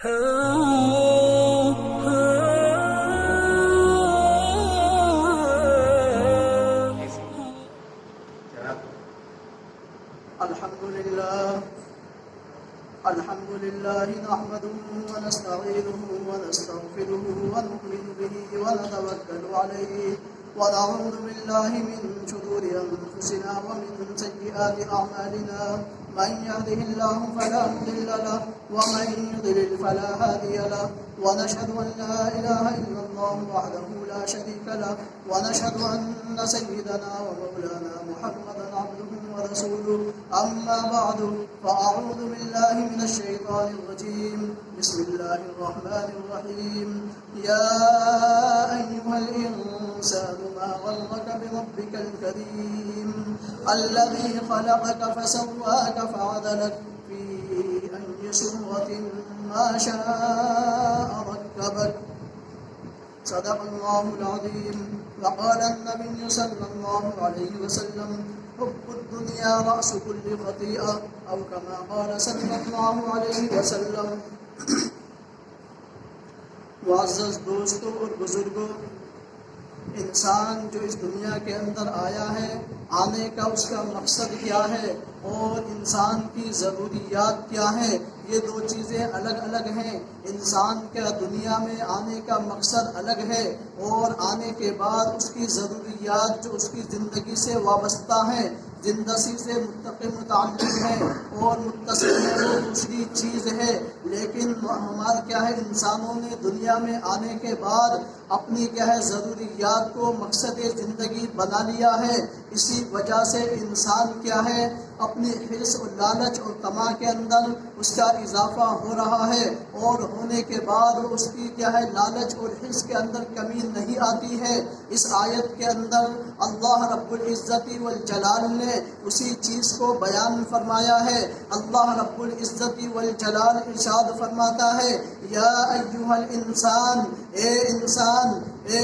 الحمد لله نحمده ونستعينه ونستغفره ونؤمن به ونتوكل عليه ونعوذ بالله من شرور أنفسنا ومن سيئات أعمالنا من يهده الله فلا مضل له ومن يضلل فلا هادي له ونشهد أن لا إله إلا الله وحده لا شريك له ونشهد أن سيدنا ومولانا محمدا عبده ورسوله أما بعد فأعوذ بالله من الشيطان الرجيم بسم الله الرحمن الرحيم يا أيها الإنسان ما غرك بربك الكريم الذي خلقك فسواك فعدلك في أي صورة ما شاء ركبك صدق الله العظيم. وقال النبي صلى الله عليه وسلم حب الدنيا رأس كل خطيئة أو كما قال صلى الله عليه وسلم. معزز دوستوں اور بزرگوں، انسان جو اس دنیا کے اندر آیا ہے، آنے کا اس کا مقصد کیا ہے اور انسان کی ضروریات کیا ہیں، یہ دو چیزیں الگ الگ ہیں. انسان کا دنیا میں آنے کا مقصد الگ ہے اور آنے کے بعد اس کی ضروریات جو اس کی زندگی سے وابستہ ہیں، زندگی سے متعلق ہے اور متصل ہے، وہ دوسری چیز ہے. لیکن ہمارا کیا ہے، انسانوں نے دنیا میں آنے کے بعد اپنی کیا ہے ضروریات کو مقصد زندگی بنا لیا ہے. اسی وجہ سے انسان کیا ہے اپنی حرص اور لالچ اور طمع کے اندر اس کا اضافہ ہو رہا ہے، اور ہونے کے بعد اس کی کیا ہے لالچ اور حرص کے اندر کمی نہیں آتی ہے. اس آیت کے اندر اللہ رب العزت والجلال نے اسی چیز کو بیان فرمایا ہے. اللہ رب العزت والجلال ارشاد فرماتا ہے، یا ایھا الانسان، اے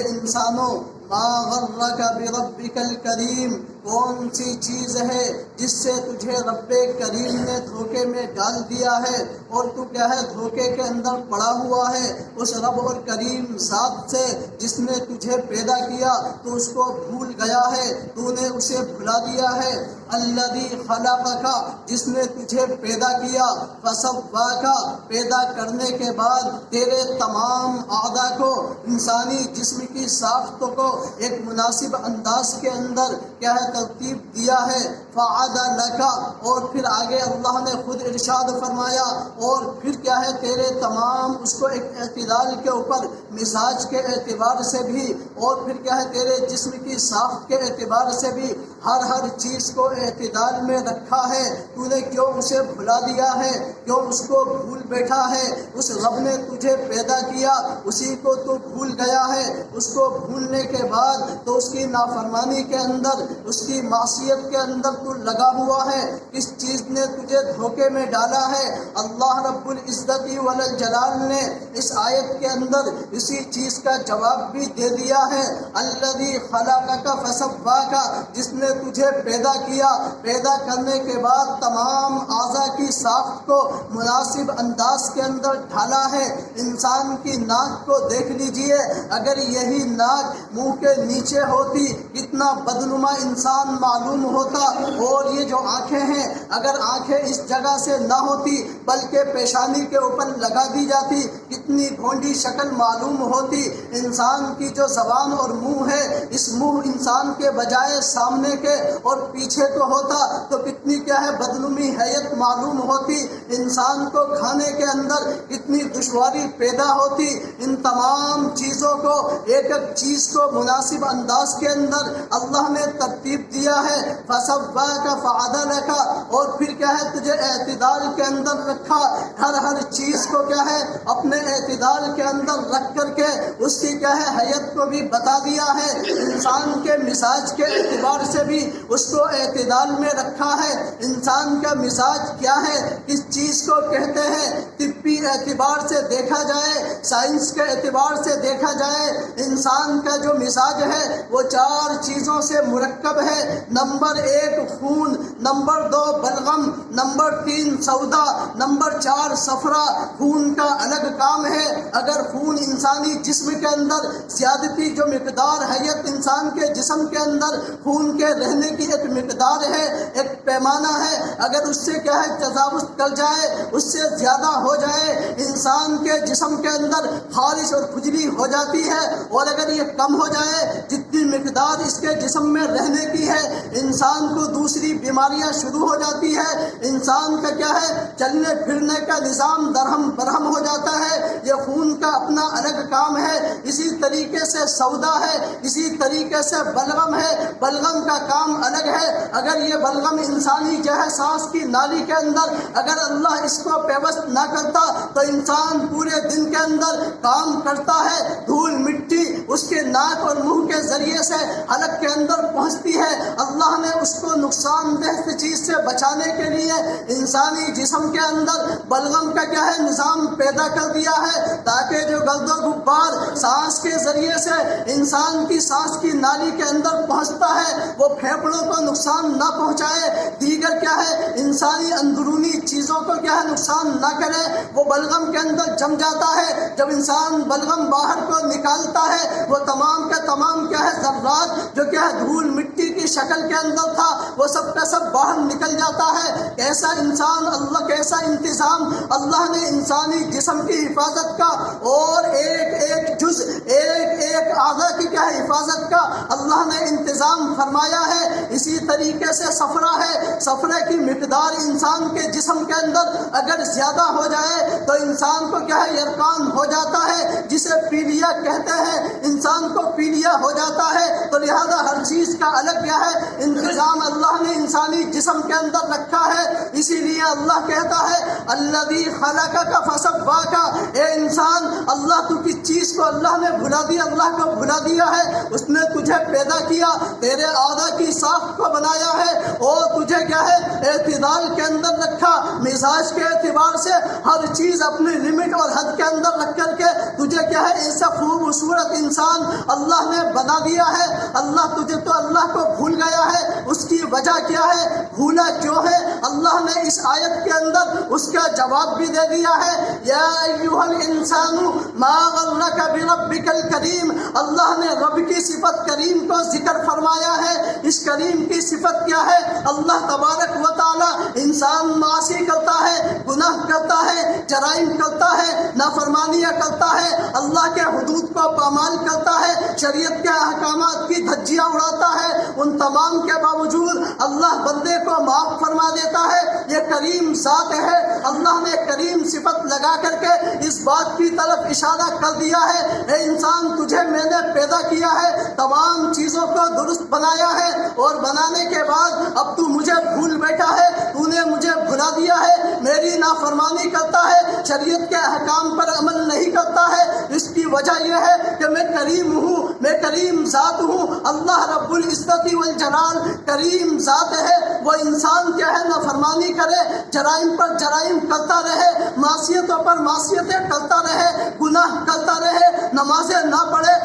انسانوں، ما غرک بربک الکریم، کون سی چیز ہے جس سے تجھے رب کریم نے دھوکے میں ڈال دیا ہے اور تو کیا ہے دھوکے کے اندر پڑا ہوا ہے. اس رب اور کریم ذات سے جس نے تجھے پیدا کیا تو اس کو بھول گیا ہے، تو نے اسے بھلا دیا ہے. الذی خلقک، جس نے تجھے پیدا کیا، فسواک، پیدا کرنے کے بعد تیرے تمام اعضاء کو، انسانی جسم کی ساخت کو ایک مناسب انداز کے اندر کیا ہے ترتیب دیا ہے. فعدلک، اور پھر آگے اللہ نے خود ارشاد فرمایا، اور پھر کیا ہے تیرے تمام اس کو ایک اعتدال کے اوپر، مزاج کے اعتبار سے بھی اور پھر کیا ہے تیرے جسم کی ساخت کے اعتبار سے بھی ہر چیز کو اعتدال میں رکھا ہے. تو نے کیوں اسے بھلا دیا ہے، کیوں اس کو بھول بیٹھا ہے؟ اس رب نے تجھے پیدا کیا، اسی کو تو بھول گیا ہے. اس کو بھولنے کے بعد تو اس کی نافرمانی کے اندر، اس کی معصیت کے اندر تو لگا ہوا ہے. کس چیز نے تجھے دھوکے میں ڈالا ہے؟ اللہ رب العزت والجلال نے اس آیت کے اندر اسی چیز کا جواب بھی دے دیا ہے. الذی خلقک فسواک، جس نے تجھے پیدا کیا، پیدا کرنے کے بعد تمام اعضاء کی ساخت کو مناسب انداز کے اندر ڈھالا ہے. انسان کی ناک کو دیکھ لیجئے، اگر یہی ناک منہ کے نیچے ہوتی کتنا بدنما انسان معلوم ہوتا. اور یہ جو آنکھیں ہیں، اگر آنکھیں اس جگہ سے نہ ہوتی بلکہ پیشانی کے اوپر لگا دی جاتی کتنی بھونڈی شکل معلوم ہوتی. انسان کی جو زبان اور منہ ہے، اس منہ انسان کے بجائے سامنے کے اور پیچھے کو ہوتا تو کتنی کیا ہے بدنمی حیت معلوم ہوتی. انسان کو کھانے کے اندر کتنی دشواری پیدا ہوتی. ان تمام چیزوں کو ایک ایک چیز کو مناسب انداز کے اندر اللہ نے ترتیب دیا ہے. فسواک فعدلک، اور پھر کیا ہے تجھے اعتدال کے اندر رکھا. ہر چیز کو کیا ہے اپنے اعتدال کے اندر رکھ کر کے اس کی کیا ہے حیت کو بھی بتا دیا ہے. انسان کے مزاج کے اعتبار سے بھی اس کو اعتدال میں رکھا ہے. انسان کا مزاج کیا ہے، کس چیز کو کہتے ہیں، طبی اعتبار سے دیکھا جائے، سائنس کے اعتبار سے دیکھا جائے، انسان کا جو مزاج ہے وہ 4 چیزوں سے مرکب ہے۔ نمبر 1 خون، نمبر 2 بلغم، نمبر 3 سودا، نمبر 4 صفرا۔ خون کا الگ کام ہے۔ اگر خون انسانی جسم کے اندر زیادتی جو مقدار حیت انسان کے جسم کے اندر خون کے رہنے کی ایک مقدار ہے، ایک پیمانہ ہے، اگر اس سے کیا ہے تجاوز کر جائے، اس سے زیادہ ہو جائے، انسان کے جسم کے اندر خارش اور کھجلی ہو جاتی ہے۔ اور اگر یہ کم ہو جائے جتنی مقدار اس کے جسم میں رہنے کی ہے، انسان کو دوسری بیماریاں شروع ہو جاتی ہے، انسان کا کیا ہے چلنے پھرنے کا نظام درہم برہم ہو جاتا ہے۔ یہ خون کا اپنا الگ کام ہے۔ اسی طریقے سے سودا ہے، اسی طریقے سے بلغم ہے، بلغم کا کام الگ ہے۔ اگر یہ بلغم انسانی جو ہے سانس کی نالی کے اندر اگر اللہ اس کو پیوست نہ کرتا تو انسان پورے دن کے اندر کام کرتا ہے، دھول مٹی اس کے ناک اور منہ کے ذریعے سے حلق کے اندر پہنچتی ہے۔ اللہ نے اس کو نقصان دہ چیز سے بچانے کے لیے انسانی جسم کے اندر بلغم کا کیا ہے نظام پیدا کر دیا ہے، تاکہ جو گرد و غبار سانس کے ذریعے سے انسان کی سانس کی نالی کے اندر پہنچتا ہے وہ پھیپھڑوں کو نقصان نہ پہنچائے، دیگر کیا ہے انسانی اندرونی چیزوں کو کیا ہے نقصان نہ کرے، وہ بلغم کے اندر جم جاتا ہے۔ جب انسان بلغم باہر کو نکالتا ہے وہ تمام کا تمام کیا ہے ذرات جو کیا ہے دھول مٹی کی شکل کے اندر تھا وہ سب کا سب باہر نکل جاتا ہے۔ کیسا انسان اللہ کیسا انتظام اللہ نے انسانی جسم کی حفاظت کا اور ایک ایک جز ایک ایک اعضاء کی کیا ہے حفاظت کا اللہ نے انتظام فرمایا ہے۔ اسی طریقے سے صفرا ہے، صفرے کی مقدار انسان کے جسم کے اندر اگر زیادہ ہو جائے تو انسان کو کیا ہے یرقان ہو جاتا ہے، جسے پیلیا کہتے ہیں، انسان کو پیلیا ہو جاتا ہے۔ تو لہذا ہر چیز کا الگ کیا ہے انتظام اللہ نے انسانی جسم کے اندر رکھا ہے۔ اسی لیے اللہ کہتا ہے الذی خلقک فسواک، اے انسان اللہ تو کس چیز کو اللہ نے بھلا دیا، اللہ کو بھلا دیا ہے، اس نے تجھے پیدا کیا، تیرے اعضاء کی ساخت کو بنایا ہے اور تجھے کیا ہے اعتدال کے اندر رکھا، مزاج کے اعتبار سے ہر چیز اپنی لمٹ اور حد کے اندر رکھ کر کے تجھے کیا ہے ایسا خوبصورت انسان اللہ نے بنا دیا ہے۔ اللہ تجھے تو اللہ کو بھول گیا ہے، اس کی وجہ کیا ہے، بھولا کیوں ہے؟ اللہ نے اس آیت کے اندر اس کا جواب بھی دے دیا ہے، یا ایھا الانسان ما غرک بربک الکریم۔ اللہ نے رب کی صفت کریم کو ذکر فرمایا ہے۔ اس کریم کی صفت کیا ہے؟ اللہ تبارک و تعالی انسان معاصی کرتا ہے، گناہ کرتا ہے، جرائم کرتا ہے، نافرمانیاں کرتا ہے، اللہ کے حدود کو پامال کرتا ہے، شریعت کے احکامات کی دھجیاں اڑاتا ہے، ان تمام کے باوجود اللہ بندے کو معاف فرما دیتا ہے۔ یہ کریم ذات ہے۔ اللہ نے کریم صفت لگا کر کے اس بات کی طرف اشارہ کر دیا ہے، اے انسان تجھے میں نے پیدا کیا ہے، تمام چیزوں کو درست بنایا ہے، اور بنانے کے بعد اب تو مجھے بھول بیٹھا ہے، تو نے مجھے بھلا دیا ہے، میری نافرمانی کرتا ہے، شریعت کے احکام پر عمل نہیں کرتا ہے۔ اس کی وجہ یہ ہے کہ میں کریم ہوں، میں کریم ذات ہوں۔ اللہ رب العزت والجلال کریم ذات ہے، وہ انسان کیا ہے نافرمانی کرے، جرائم پر جرائم کرتا رہے، معصیتوں پر معصیتیں کرتا رہے، گناہ کرتا رہے، نمازیں نہ پڑھے،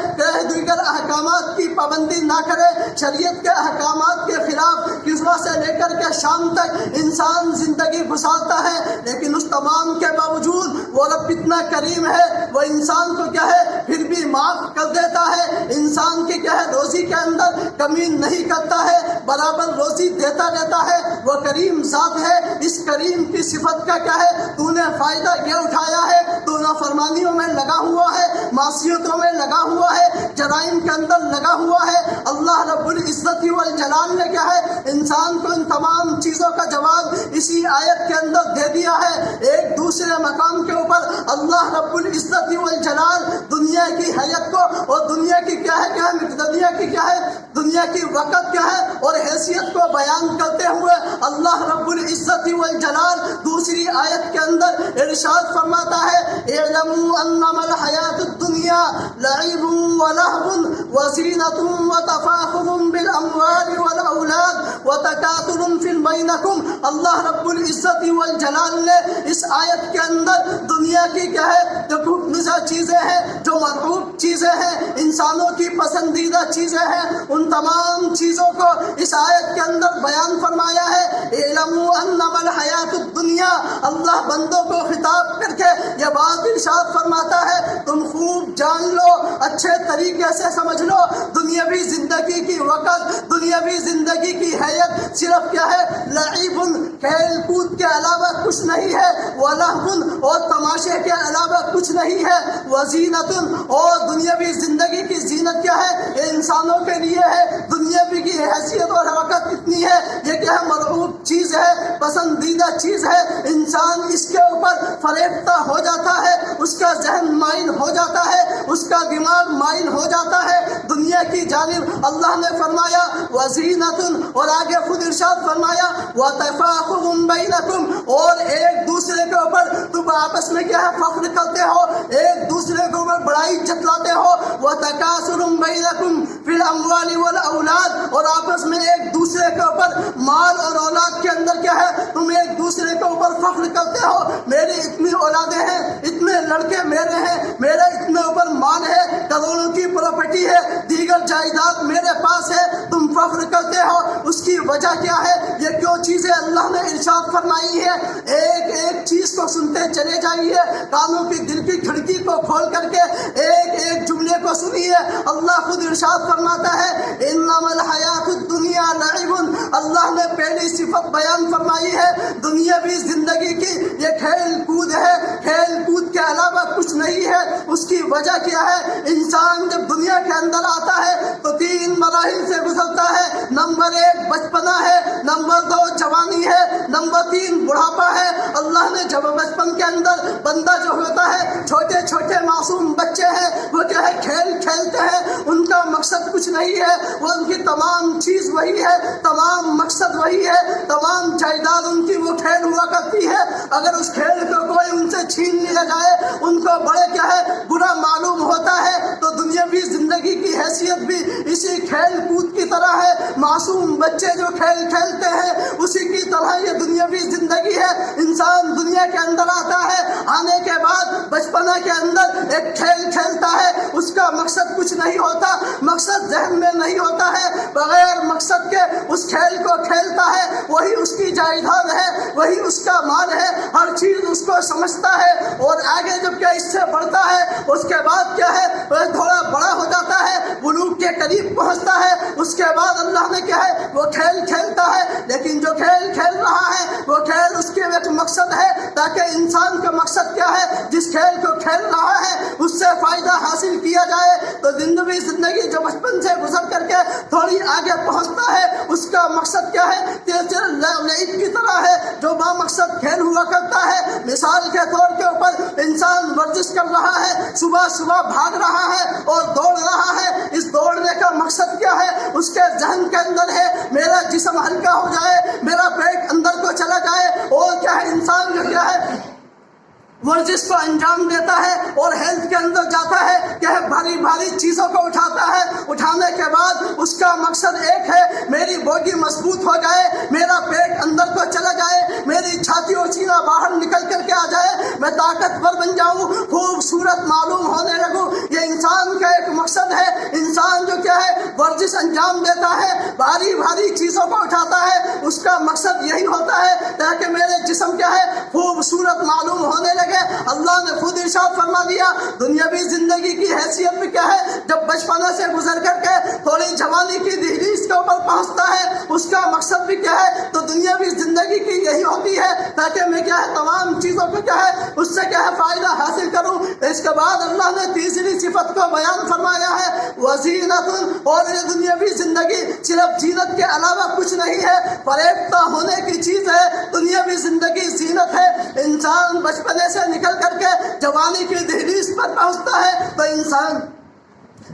دیگر احکامات کی پابندی نہ کرے، شریعت کے احکامات کے خلاف صبح سے لے کر کے شام تک انسان زندگی گزارتا ہے، لیکن اس تمام کے باوجود وہ رب اتنا کریم ہے، وہ انسان کو کیا ہے پھر بھی معاف کر دیتا ہے، انسان کی کیا ہے روزی کے اندر کمی نہیں کرتا ہے، برابر روزی دیتا رہتا ہے، وہ کریم ذات ہے۔ اس کریم کی صفت کا کیا ہے تو نے فائدہ یہ اٹھایا ہے، تو نافرمانیوں میں لگا ہوا ہے، معصیتوں میں لگا ہوا ہے، جرائم کے اندر لگا ہوا ہے۔ اللہ رب العزت والجلال نے کیا ہے انسان کو ان تمام چیزوں کا جواب اسی آیت کے اندر دے دیا ہے۔ ایک دوسرے مقام کے اوپر اللہ رب العزت والجلال دنیا کی حیت کو اور دنیا کی کیا ہے دنیا کی وقت کیا ہے اور حیثیت کو بیان کرتے ہوئے اللہ رب العزت والجلال دوسری آیت کے اندر ارشاد فرماتا ہے اعلموا انما الحیات الدنیا لعب ولہو وزینۃ وتفاخر بالاموال والاولاد وتکاثر فی بینکم. اللہ رب العزت والجلال نے اس آیت کے اندر دنیا کی کیا ہے جو خبیثہ چیزیں ہیں، جو مرغوب چیزیں ہیں، انسانوں کی پسندیدہ چیزیں ہیں، ان تمام چیزوں کو اس آیت کے اندر بیان فرمایا ہے. اعلموا انما الحیات الدنیا. اللہ بندوں کو خطاب کر کے یہ بات ارشاد فرماتا ہے تم خوب جان لو، اچھے طریقے سے سمجھ لو، دنیاوی زندگی کی وقت، دنیاوی زندگی کی حیت صرف کیا ہے، لعب، کھیل کود کے علاوہ کچھ نہیں ہے، ولہو، اور تماشے کے علاوہ کچھ نہیں ہے، وزینۃ، اور دنیاوی زندگی کی زینت کیا ہے، یہ انسانوں کے لیے ہے. دنیاوی کی حیثیت اور وقت اتنی ہے، یہ کیا ہے، مرغوب چیز ہے، پسندیدہ چیز ہے. انسان اس کے اوپر فریفتہ ہو جاتا ہے، اس کا ذہن مائل ہو جاتا ہے، اس کا دماغ مائل ہو جاتا ہے دنیا کی جانب. اللہ نے فرمایا وزینۃ، اور آگے خود ارشاد فرمایا وتفاخر بینکم، اور ایک دوسرے کے اوپر تم آپس میں کیا ہے، فخر کرتے ہو، ایک دوسرے کے اوپر بڑائی جتلاتے ہو. وتکاثر بینکم فی الاموال والاولاد، اور آپس میں ایک دوسرے کے اوپر مال اور اولاد کے اندر کیا ہے، تم ایک دوسرے کے اوپر فخر کرتے ہو. میری اتنی اولادیں ہیں، اتنے لڑکے میرے ہیں، میرے اتنے اوپر مال ہے، کروڑوں کی پراپرٹی ہے، دیگر جائیداد میرے پاس ہے، تم فخر کرتے ہو. اس کی وجہ کیا ہے، یہ کیوں چیزیں اللہ نے ارشاد فرمائی ہے. ایک ایک چیز کو سنتے چلے جائیے، کانوں کی دل کی کھڑکی کو کھول کر کے ایک ایک جملے کو سنیے. اللہ خود ارشاد فرماتا ہے انما الحیات الدنیا لعب. اللہ نے پہلی صفت بیان فرمائی ہے دنیاوی زندگی کی، یہ کھیل کود ہے، کھیل کود کے علاوہ کچھ نہیں ہے. اس کی وجہ کیا ہے، انسان جب دنیا کے اندر آتا ہے تو 3 مراحل سے گزرتا ہے. نمبر 1 بچپنا ہے، نمبر 2 جوانی ہے، نمبر 3 بڑھاپا ہے. اللہ نے جب بچپن کے اندر بندہ جو ہوتا ہے، چھوٹے چھوٹے معصوم بچے ہیں، وہ کیا ہے، کھیل کھیلتے ہیں، ان کا مقصد کچھ نہیں ہے، وہ ان کی تمام چیز وہی ہے، تمام مقصد وہی ہے، تمام جائیداد ان کی وہ کھیل ہوا کرتی ہے. اگر اس کھیل کو کوئی ان سے چھین لیا جائے، ان کو بڑے کیا ہے، برا معلوم ہوتا ہے. تو دنیاوی زندگی کی حیثیت بھی اسی کھیل کود کی طرح ہے. معصوم بچے جو کھیل کھیلتے ہیں اسی کی طرح یہ دنیاوی زندگی ہے. انسان دنیا کے اندر آتا ہے، آنے کے بعد بچپنا کے اندر ایک کھیل کھیلتا ہے، اس کا مقصد کچھ نہیں ہوتا، مقصد ذہن میں نہیں ہوتا ہے، بغیر مقصد کے اس کھیل کو کھیلتا ہے. وہی اس کی جائیداد ہے، وہی اس کا مال ہے، ہر چیز اس کو سمجھتا ہے. اور آگے جب کہ اس سے بڑھتا ہے، اس کے بعد کیا ہے، وہ تھوڑا بڑا ہو جاتا ہے، بلوغ کے قریب پہنچتا ہے. اس کے بعد اللہ نے کیا ہے، وہ کھیل کھیلتا ہے. لیکن جو کھیل کھیل رہا ہے وہ کھیل اس کے ایک مقصد ہے، تاکہ انسان کا مقصد کیا ہے، جس کھیل کو کھیل رہا ہے اس سے فائدہ حاصل کیا جائے. تو زندگی جو بچپن سے گزر کر کے تھوڑی آگے پہنچتا ہے، اس کا مقصد کیا ہے، لعب کی طرح ہے، جو با مقصد کھیل ہوا کرتا ہے. مثال کے طور کے اوپر انسان ورزش کر رہا ہے، صبح صبح بھاگ رہا ہے اور دوڑ رہا ہے. اس دوڑنے کا مقصد کیا ہے، اس کے ذہن کے اندر ہے میرا جسم ہلکا ہو جائے، میرا پیٹ اندر کو چلا جائے. اور کیا ہے، انسان جو کیا ہے ورزش کو انجام دیتا ہے اور ہیلتھ کے اندر جاتا ہے کہ بھاری بھاری چیزوں کو اٹھاتا ہے. اٹھانے کے بعد اس کا مقصد ایک ہے، میری باڈی مضبوط ہو جائے، میرا پیٹ اندر کو چلا جائے، میری چھاتی اور سینہ باہر نکل کر کے آ جائے، میں طاقتور بن جاؤں، خوبصورت معلوم ہونے لگوں. یہ انسان کا ایک مقصد ہے. انسان جو کیا ہے ورزش انجام دیتا ہے، بھاری بھاری چیزوں کو اٹھاتا ہے، اس کا مقصد یہی ہوتا ہے تاکہ میرے جسم کیا ہے، خوبصورت معلوم ہونے لگے. اللہ نے خود ارشاد فرما دیا دنیاوی زندگی کی حیثیت بھی کیا ہے، جب بچپنا سے گزر کر کے تھوڑی جوانی کی دہلیز کے اوپر پہنچتا ہے، اس کا مقصد بھی کیا ہے، تو دنیاوی زندگی کی یہی ہوتی ہے تاکہ میں کیا ہے تمام چیزوں کو کیا ہے اس سے کیا ہے فائدہ حاصل کروں. اس کے بعد اللہ نے تیسری صفت کو بیان فرمایا ہے وزینۃ. اور یہ دنیاوی زندگی صرف زینت کے علاوہ کچھ نہیں ہے، فریفتہ ہونے کی چیز ہے. دنیاوی زندگی زینت ہے. انسان بچپنے سے نکل کر کے جوانی کی دہلیز پر پہنچتا ہے تو انسان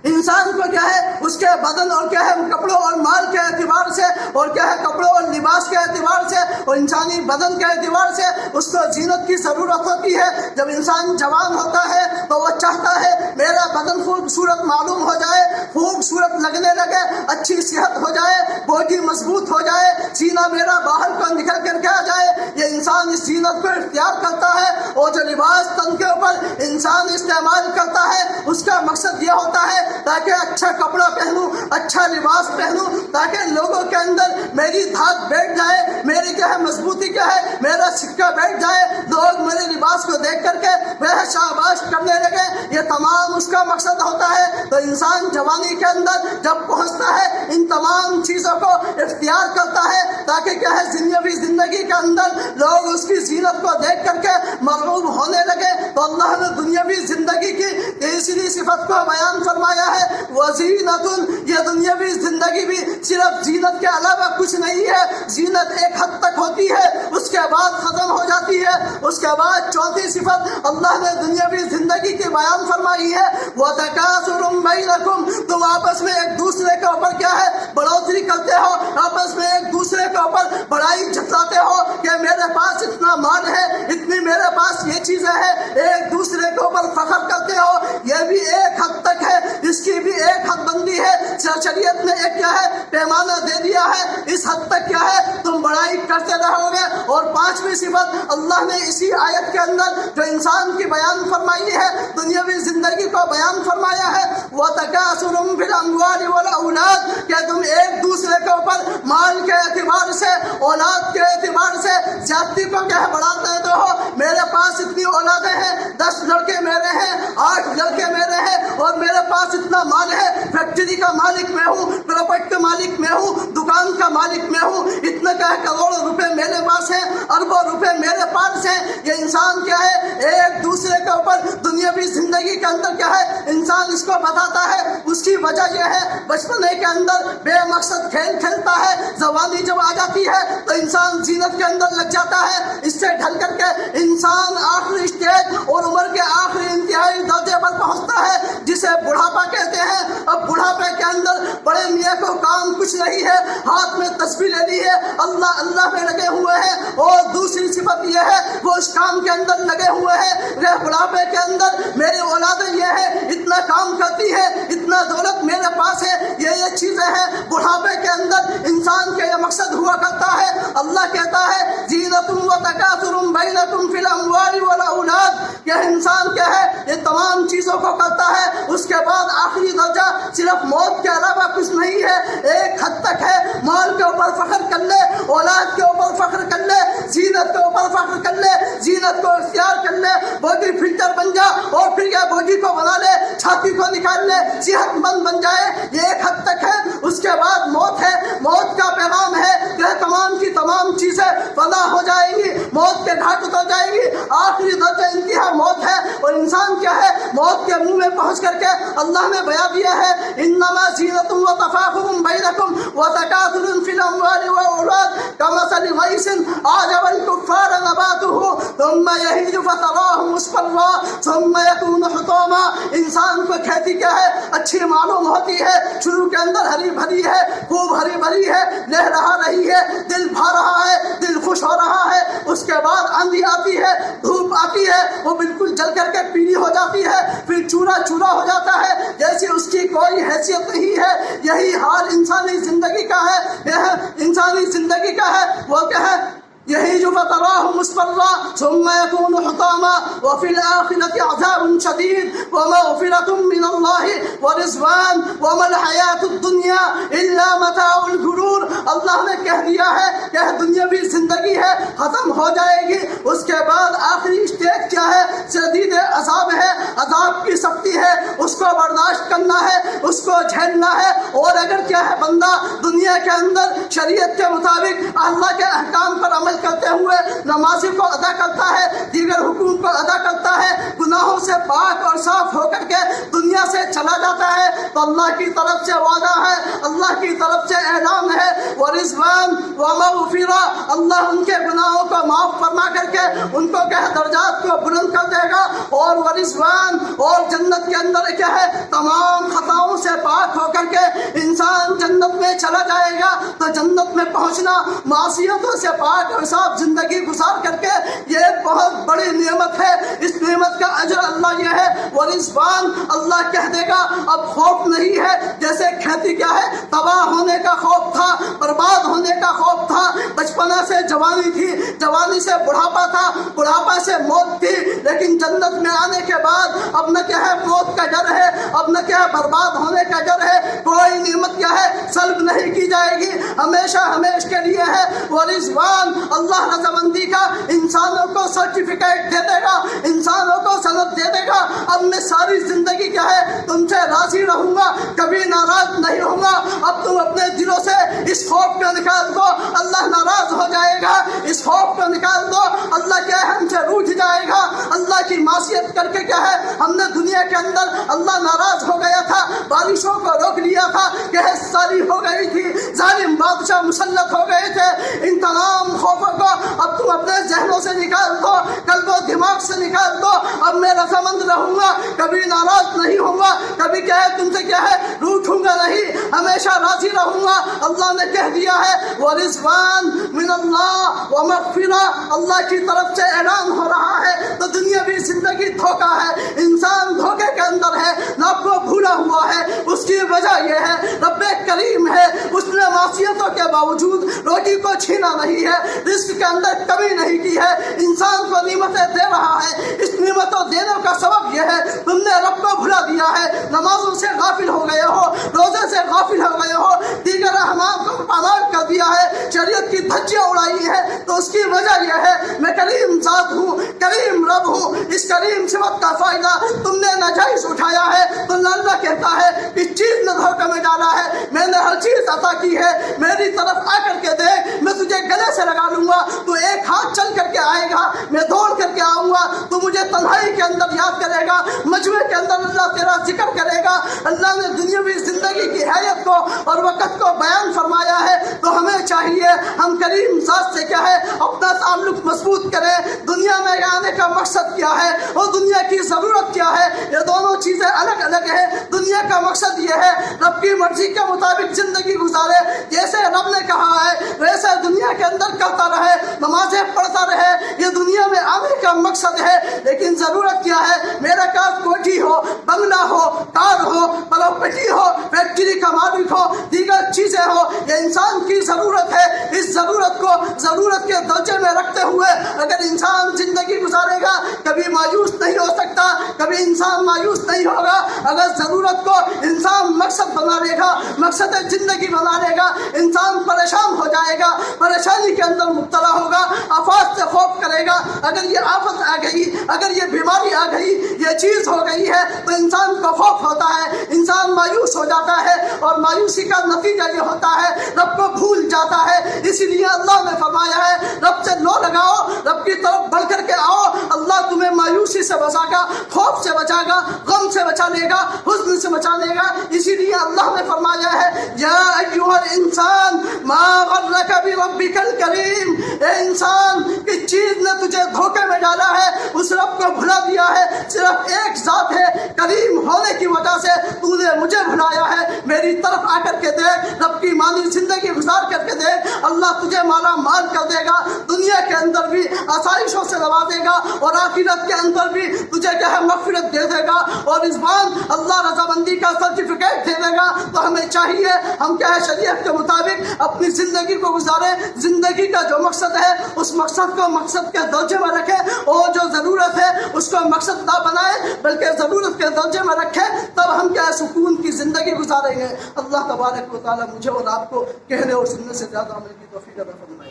انسان کو کیا ہے اس کے بدن اور کیا ہے کپڑوں اور مال کے اعتبار سے اور کیا ہے کپڑوں اور لباس کے اعتبار سے اور انسانی بدن کے اعتبار سے اس کو زینت کی ضرورت ہوتی ہے۔ جب انسان جوان ہوتا ہے تو وہ چاہتا ہے میرا بدن خوبصورت معلوم ہو جائے، خوبصورت لگنے لگے، اچھی صحت ہو جائے، باڈی مضبوط ہو جائے، سینہ میرا باہر کو نکل کر کے آ جائے۔ یہ انسان اس زینت کو اختیار کرتا ہے، اور جو لباس تن کے اوپر انسان استعمال کرتا ہے اس کا مقصد یہ ہوتا ہے تاکہ اچھا کپڑا پہنوں، اچھا لباس پہنوں، تاکہ لوگوں کے اندر میری دھات بیٹھ جائے، میری کیا ہے مضبوطی کیا ہے میرا سکہ بیٹھ جائے، لوگ میرے لباس کو دیکھ کر کے وہ شاباش کرنے لگے۔ یہ تمام اس کا مقصد ہوتا ہے۔ تو انسان جوانی کے اندر جب پہنچتا ہے ان تمام چیزوں کو اختیار کرتا ہے تاکہ کیا ہے دنیاوی زندگی کے اندر لوگ اس کی زینت کو دیکھ کر کے مرغوب ہونے لگے۔ تو اللہ نے دنیاوی زندگی کی تیسری صفت کو بیان فرمایا ہے، وزینت۔ یہ دنیاوی زندگی بھی صرف زینت کے علاوہ کچھ نہیں ہے۔ زینت ایک حد تک ہوتی ہے، اس کے بعد ختم ہو جاتی ہے۔ اس کے بعد چوتھی صفت اللہ نے دنیاوی زندگی کی بیان فرمائی ہے، وَتَكَاثُرٌ بَيْنَكُمْ۔ تم آپس میں ایک دوسرے کے اوپر کیا ہے بڑھوتری کرتے ہو، آپس میں ایک دوسرے کے اوپر بڑائی جتلاتے ہو کہ میرے پاس اتنا مال ہے، اتنی میرے پاس یہ چیزیں ہیں، ایک دوسرے کے اوپر فخر کرتے ہو۔ یہ بھی ایک حد تک ہے، اس کی بھی ایک حد بندی ہے۔ شریعت نے ایک کیا ہے پیمانہ دے دیا ہے، اس حد تک کیا ہے تم بڑائی کرتے رہو گے۔ اور پانچویں صفت اللہ نے اسی آیت کے اندر جو انسان کی بیان فرمائی ہے، دنیاوی زندگی کو بیان فرمایا ہے، وَتَكَاثُرٌ فِي الْأَمْوَالِ وَالْأَوْلَادِ، کہ تم ایک دوسرے کے اوپر مال کے اعتبار سے، اولاد کے اعتبار سے زیادتی کو کیا ہے بڑھاتے ہو۔ میرے پاس اتنی اولادیں ہیں، 10 لڑکے میرے ہیں، 8 لڑکے میرے ہیں، اور میرے پاس اتنا مال ہے، فیکٹری کا مالک میں ہوں، پراپرٹی کا مالک میں ہوں، دکان کا مالک میں ہوں، اتنے کیا ہے کروڑوں روپے میرے پاس ہیں، اربوں روپے میرے پاس ہیں۔ یہ انسان کیا ہے ایک دوسرے کے اوپر دنیاوی زندگی کے اندر کیا ہے انسان اس کو بتاتا ہے۔ اس کی وجہ یہ ہے بچپنے کے اندر بے مقصد کھیل کھیلتا ہے، جوانی جب آ جاتی ہے تو انسان زینت کے اندر لگ جاتا ہے، اس سے ڈھل کر کے انسان آخری اسٹیج اور عمر کے آخری انتہائی درجے پر پہنچتا ہے جسے بڑھاپا کہتے ہیں۔ اب بڑھاپے کے اندر بڑے میاں کو کام کچھ نہیں ہے، ہاتھ میں تسبیح لے لی ہے، اللہ اللہ میں لگے ہوئے ہیں، اور دوسری صفت یہ ہے وہ اس کام کے اندر لگے ہوئے ہیں۔ وہ بڑھاپے کے اندر میری اولادیں یہ ہے اتنا کام کرتی ہے، اتنا دولت میرے پاس ہے، یہ چیزیں ہیں۔ بڑھاپے کے اندر انسان کا یہ مقصد ہوا کرتا ہے۔ اللہ کہتا ہے زینت وتکاثر بینکم فی الاموال والاولاد، کہ انسان کیا ہے یہ تمام چیزوں کو کرتا ہے، اس کے بعد آخری درجہ صرف موت کے علاوہ کچھ نہیں ہے، ایک حد تک ہے۔ مال کے اوپر فخر کر لے، اولاد کے اوپر فخر کر لے، زینت کے اوپر فخر کر لے، زینت کو اختیار کر لے، باڈی فلٹر بن جا، اور پھر یہ باڈی کو بنا لے، چھاتی کو نکال لے، صحت مند بن جائے، یہ ایک حد تک ہے۔ اس کے بعد موت ہے، موت کا پیغام ہے کہ تمام کی تمام چیزیں فنا ہو جائیں گی، موت کے گھاٹ اتر جائیں گی، آخری درجہ انتہا موت ہے۔ اور انسان کیا ہے موت کے منہ میں پہنچ کر کے اللہ نے بیان دیا ہے انما زینت وتفاخر بینکم وتکاثر فی الاموال والاولاد کمثل غیث اعجب الکفار نباته ثم یہیج فتراه مصفرا ثم یکون حطاما۔ انسان کو کھیتی کیا ہے اچھی معلوم ہوتی ہے، شروع کے اندر ہری بھری ہے، خوب ہری بھری ہے، لہرا رہی ہے، دل بھا رہا ہے، دل خوش ہو رہا ہے۔ اس کے بعد آندھی آتی ہے، دھوپ آتی ہے، وہ بالکل جل کر کے پیلی ہو جاتی ہے، پھر چورا چورا ہو جاتا ہے، جیسے اس کی کوئی حیثیت نہیں ہے۔ یہی حال انسانی زندگی کا ہے، یہ انسانی زندگی کا ہے، وہ کیا ہے یہیج فتراه مصفرا ثم يكون حطاما وفي الآخرة عذاب شديد ومغفرة من الله ورضوان وما الحياة الدنيا إلا متاع الغرور۔ اللہ نے کہہ دیا ہے کہ دنیاوی زندگی ہے ختم ہو جائے گی، اس کے بعد آخری اسٹیج کیا ہے شدید عذاب ہے، عذاب کی سختی ہے، اس کو برداشت کرنا ہے، اس کو جھیلنا ہے۔ اور اگر کیا ہے بندہ دنیا کے اندر شریعت کے مطابق اللہ کے احکام پر عمل کرتے ہوئے نماز کو ادا کرتا ہے، دیگر حقوق کو ادا کرتا ہے، گناہوں سے پاک اور صاف ہو کر کے دنیا سے چلا جاتا ہے، تو اللہ کی طرف سے وعدہ ہے، اللہ کی طرف سے اعلان ہے ورضوان ومغفرہ، اللہ ان کے گناہوں کو معاف فرما کر کے ان کو کہ درجات کو بلند کر دے گا، اور ورضوان اور جنت کے اندر کیا ہے تمام خطاؤں سے پاک ہو کر کے انسان جنت میں چلا جائے گا. تو جنت میں پہنچنا معصیتوں سے پاک اور صاف زندگی گزار کر کے یہ ایک بہت بڑی نعمت ہے. اس نعمت کا اجر اللہ یہ ہے ورزوان اللہ کہہ دے گا اب خوف نہیں ہے. جیسے کھیتی کیا ہے تباہ ہونے کا خوف تھا, برباد ہونے کا خوف تھا, بچپنا سے جوانی تھی, جوانی سے بڑھاپا تھا, بڑھاپا سے موت تھی, لیکن جنت میں آنے کے بعد اب نہ کیا ہے موت کا ڈر ہے, اب نہ کیا ہے برباد ہونے کا ڈر ہے. کوئی نعمت کیا ہے سلب نہیں کی جائے گی, ہمیشہ ہمیشہ کے لیے ہے. ورزوان اللہ رضامندی کا انسانوں کو سرٹیفکیٹ دے دے گا, انسانوں کو سند دے دے گا اب میں ساری زندگی کیا ہے تم سے راضی رہوں گا, کبھی ناراض نہیں ہوں گا. اب تم اپنے دلوں سے اس خوف کو نکال دو, اللہ ناراض ہو جائے گا. اس خوف کو نکال دو, اللہ کیا ہے ہم سے روٹھ جائے گا. اللہ کی معصیت کر کے کیا ہے ہم نے دنیا کے اندر اللہ ناراض ہو گیا تھا, بارشوں کو روک لیا تھا, قحط ساری ہو گئی تھی, ظالم بادشاہ مسلط ہو گئے تھے. ان تمام خوفوں کو اب تم اپنے ذہنوں سے نکال دو, قلب و دماغ سے نکال دو. اب میں رضامند رہوں گا, کبھی ناراض نہیں ہوں گا, کبھی کیا ہے تم سے کیا ہے روٹھوں گا نہیں, ہمیشہ راضی رہوں گا. اللہ نے کہہ دیا ہے ورضوان من اللہ ومغفرہ, اللہ کی طرف سے اعلان ہو رہا ہے. تو دنیاوی زندگی دھوکہ ہے, انسان دھوکے کے اندر ہے, رب کو بھولا ہوا ہے. اس کی وجہ یہ ہے رب کریم ہے, اس نے معصیتوں کے باوجود روٹی کو چھینا نہیں ہے, رزق کے اندر کمی نہیں کی ہے, انسان کو نعمتیں دے رہا ہے. اس نعمتوں دینے کا سبب یہ ہے تم نے رب کو بھلا دیا ہے, نمازوں سے غافل ہو گئے ہو, روزے سے غافل ہو گئے ہو, دیگر اعمال کو پامال کر دیا ہے, شریعت کی دھجیاں اڑائی ہے. تو اس کی وجہ یہ ہے میں کریم ذات ہوں, کریم رب ہوں. اس کریم صفت کا فائدہ تم نے ناجائز اٹھایا ہے. تو اللہ کہتا ہے اس چیز نے دھوکہ میں ڈالا ہے, میں نے ہر چیز عطا کی ہے, میری طرف آ کر کے دیکھ, میں تجھے گلے سے لگا لوں گا, تو ایک ہاتھ چل کر کے آئے گا, میں دوڑ کر کے آؤں گا, تو مجھے تنہائی کے اندر یاد کرے گا, مجمع کے اندر اللہ تیرا ذکر کرے گا. اللہ نے دنیاوی زندگی کی حیات کو اور وقت کو بیان فرمایا ہے. تو ہمیں چاہیے ہم کریم ذات سے کیا ہے اپنا تعلق مضبوط کریں. دنیا میں آنے کا مقصد کیا ہے اور دنیا کی ضرورت کیا ہے, یہ دونوں چیزیں الگ الگ ہیں. دنیا کا مقصد یہ ہے رب کی مرضی کے مطابق زندگی گزارے, جیسے رب نے کہا ہے ویسے دنیا کے اندر کرتا رہے, نمازیں پڑھتا رہے, یہ دنیا میں آنے کا مقصد ہے. لیکن ضرورت کیا ہے, میرا پاس کوٹھی ہو, بنگلہ ہو, کار ہو, پراپرٹی ہو, فیکٹری کا مالک ہو, دیگر چیزیں ہو, یہ انسان کی ضرورت ہے. اس ضرورت کو ضرورت کے درجے میں رکھتے ہوئے اگر انسان زندگی گزارے گا کبھی مایوس نہیں ہو سکتا, کبھی انسان مایوس نہیں ہوگا. اگر ضرورت کو انسان مقصد بنا لے گا, مقصد زندگی بنا لے گا, انسان پریشان ہو جائے گا, پریشانی کے اندر مبتلا ہوگا, آفات سے خوف کرے گا. اگر یہ آفت آ گئی, اگر یہ بیماری آ گئی, یہ چیز ہو گئی ہے, تو انسان کو خوف ہوتا ہے, انسان مایوس ہو جاتا ہے, اور مایوسی کا نتیجہ یہ ہوتا ہے رب کو بھول جاتا ہے. اسی لیے اللہ نے فرمایا ہے رب سے لو لگاؤ, رب کی طرف بڑھ کر کے آؤ, اللہ تمہیں مایوسی سے بچا گا, خوف سے بچا گا, غم سے بچا لے گا, حزن سے بچا لے گا. اسی لیے اللہ نے فرمایا ہے یا ایھا الانسان ما غرک بربک الکریم, اے انسان کس چیز نے تجھے دھوکے میں ڈالا ہے, اس رب کو بھلا دیا ہے. صرف ایک ذات ہے, کریم ہونے کی وجہ سے تو نے مجھے بھلایا ہے. میری طرف آ کر کے دیکھ, رب کی مانی زندگی گزار کر کے دیکھ, اللہ تجھے مالا مال کر دے گا, دنیا کے اندر بھی آسائشوں سے نوازے گا, اور آخرت کے اندر بھی تجھے کیا ہے مغفرت دے دے گا, اور اس بار اللہ رضامندی کا سرٹیفکیٹ دے دے گا. تو ہمیں چاہیے ہم کیا ہے شریعت کے مطابق اپنی زندگی کو گزاریں. زندگی کا جو مقصد ہے اس مقصد کو مقصد کے درجے میں رکھیں, اور جو ضرورت ہے اس کو مقصد نہ بنائیں بلکہ ضرورت کے درجے میں رکھیں, تب ہم کیا ہے سکون کی زندگی گزاریں گے. اللہ تبارک و تعالیٰ مجھے اور آپ کو کہنے اور سننے سے زیادہ عمل کی توفیق عطا فرمائے.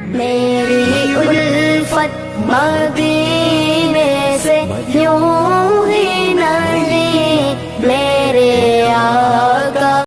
میری الفت مدینے سے یوں ہی نہیں,